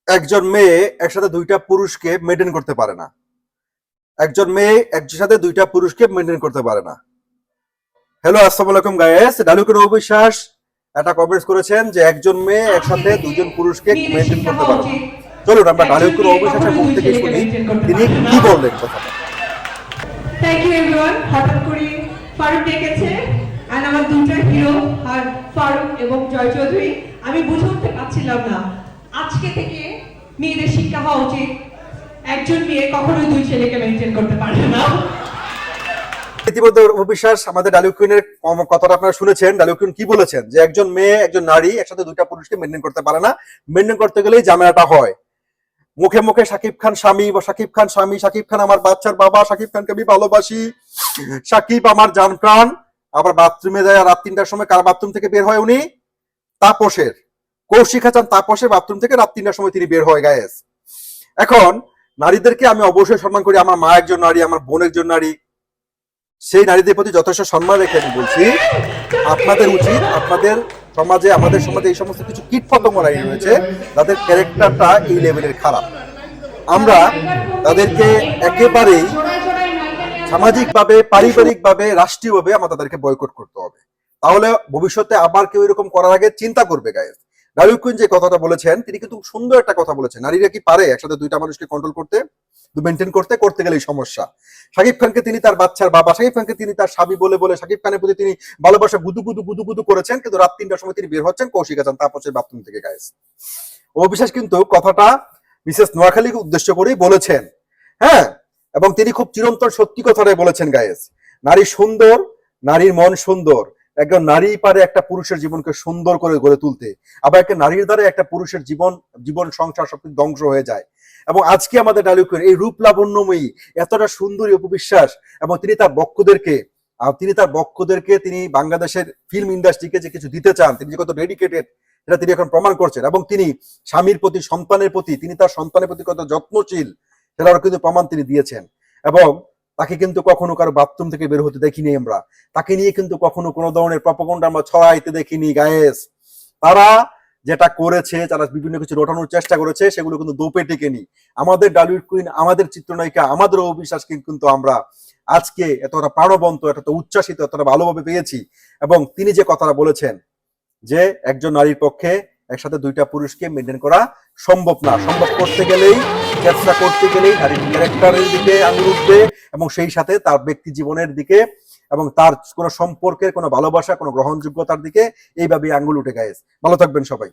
একজন মেয়ে একসাথে দুইটা পুরুষকে মেনটেন করতে পারে না। একজন মেয়ে একসাথে দুইটা পুরুষকে মেনটেন করতে পারে না। হ্যালো, আসসালামু আলাইকুম গাইস। ডালুকের অবিশ্বাস একটা কমেন্টস করেছেন যে একজন মেয়ে আজকে একসাথে থেকে দুইজন পুরুষকে মেয়েদের মেনটেন শিক্ষা করতে হওয়া পারে না। উচিত চলুন আমরা একজন ডালুকের মেয়ে অবিশ্বাসের কখনো মুখ দুই থেকে ছেলেকে শুনি মেনটেন করতে তিনি পারে কি না। বললেন কথাটা। Thank you everyone. হঠাৎ করে ফারুক ডেকেছে এন্ড আমার দুইটা হিরো আর ফারুক এবং জয় চৌধুরী। আমি বুঝে উঠতে পারছিলাম না আজকে থেকে মেয়েদের শিক্ষা হওয়া উচিত একজন মেয়ে কখনোই দুই ছেলেকে মেনটেন করতে পারে না। ইতিমধ্যে অবিশ্বাস আমাদের ডালিউ কুইনের কথাটা আপনারা শুনেছেন। ডালিউ কুইন কি বলেছেন যে একজন মেয়ে একজন নারী একসাথে দুইটা পুরুষকে মেনটেন করতে পারে না। মেনটেন করতে গেলেই ঝামেলাটা হয়। মুখে মুখে শাকিব খান স্বামী বা শাকিব খান স্বামী, শাকিব খান আমার বাচ্চার বাবা, শাকিব খানকে আমি ভালোবাসি, শাকিব আমার জান প্রাণ। আবার বাথরুমে যায় রাত ৩টার সময়, কার বাথরুম থেকে বের হয় উনি? তাপসের, কৌশিক হাসান তাপসের বাথরুম থেকে রাত ৩টার সময় তিনি বের হয় গায়েস। এখন নারীদেরকে আমি অবশ্যই সম্মান করি। আমার মা একজন নারী, আমার বোন একজন নারী। সেই নারীদের প্রতি যথেষ্ট সম্মান রেখে আমি বলছি আপনাদের উচিত, আপনাদের সমাজে, আমাদের সমাজে এই সমস্ত কিছু কীটপতঙ্গ নারী রয়েছে তাদের ক্যারেক্টারটা এই লেভেলের খারাপ। আমরা তাদেরকে একেবারেই সামাজিকভাবে, পারিবারিকভাবে, রাষ্ট্রীয়ভাবে আমরা তাদেরকে বয়কট করতে হবে। তাহলে ভবিষ্যতে আবার কেউ এরকম করার আগে চিন্তা করবে গায়েস। ডালিউ কুইন যে কথাটা বলেছেন তিনি কিন্তু সুন্দর একটা কথা বলেছেন। নারীরা কি পারে একসাথে দুইটা মানুষকে কন্ট্রোল করতে, মেনটেন করতে? করতে গেলেই সমস্যা। শাকিব খানকে তিনি তার বাচ্চার বাবা, শাকিব খানকে তিনি তার স্বামী বলে বলে শাকিব খানের প্রতি তিনি ভালোবাসা গুদু গুদু গুদু গুদু করেছেন, কিন্তু রাত ৩টার সময় তিনি বের হচ্ছেন কৌশিক হাসান তাপসের বাথরুম থেকে গায়েস। অবিশ্বাস কিন্তু কথাটা মিসেস নোয়াখালীকে উদ্দেশ্য করেই বলেছেন। হ্যাঁ, এবং তিনি খুব চিরন্তন সত্যি কথাটাই বলেছেন গায়েস। নারী সুন্দর, নারীর মন সুন্দর। একজন নারী পারে একটা পুরুষের জীবনকে সুন্দর করে গড়ে তুলতে, আবার একটা নারীর দ্বারা একটা পুরুষের জীবন সংসার সবকিছু ধ্বংস হয়ে যায়। এবং আজকে আমাদের ডালিউ কুইন এই রূপ লাবণ্যময়ী, এতটা সুন্দরী অপবিশ্বাস, এবং তিনি তার বক্ষদেরকে তিনি বাংলাদেশের ফিল্ম ইন্ডাস্ট্রিকে যে কিছু দিতে চান, তিনি যে কত ডেডিকেটেড সেটা তিনি এখন প্রমাণ করছেন। এবং তিনি স্বামীর প্রতি, সন্তানের প্রতি, তিনি তার সন্তানের প্রতি কত যত্নশীল সেটারও কিন্তু প্রমাণ তিনি দিয়েছেন। এবং তাকে কিন্তু কখনো কারো বাথরুম থেকে বের হতে দেখিনি আমরা। তাকে নিয়ে কিন্তু কখনো কোনো ধরনের প্রপাগান্ডা আমরা ছড়াইতে দেখিনি গায়েস। তারা যেটা করেছে, তারা বিভিন্ন কিছু রটানোর চেষ্টা করেছে, সেগুলো কিন্তু দোপে টেকেনি। আমাদের ডালিউ কুইন, আমাদের চিত্রনায়িকা, আমাদের অবিশ্বাসকে কিন্তু আমরা আজকে এতটা প্রাণবন্ত, এতটা উচ্ছ্বাসিত, এতটা ভালোভাবে পেয়েছি। এবং তিনি যে কথাটা বলেছেন যে একজন নারীর পক্ষে একসাথে দুইটা পুরুষকে মেনটেন করা সম্ভব না। সম্ভব করতে গেলেই, চেষ্টা করতে গেলেই নারীর ক্যারেক্টারের দিকে আঙুল উঠবে, এবং সেই সাথে তার ব্যক্তি জীবনের দিকে এবং তার কোনো সম্পর্কের, কোনো ভালোবাসা, কোনো গ্রহণযোগ্যতার দিকে এইভাবে আঙুল উঠে গায়েস। ভালো থাকবেন সবাই।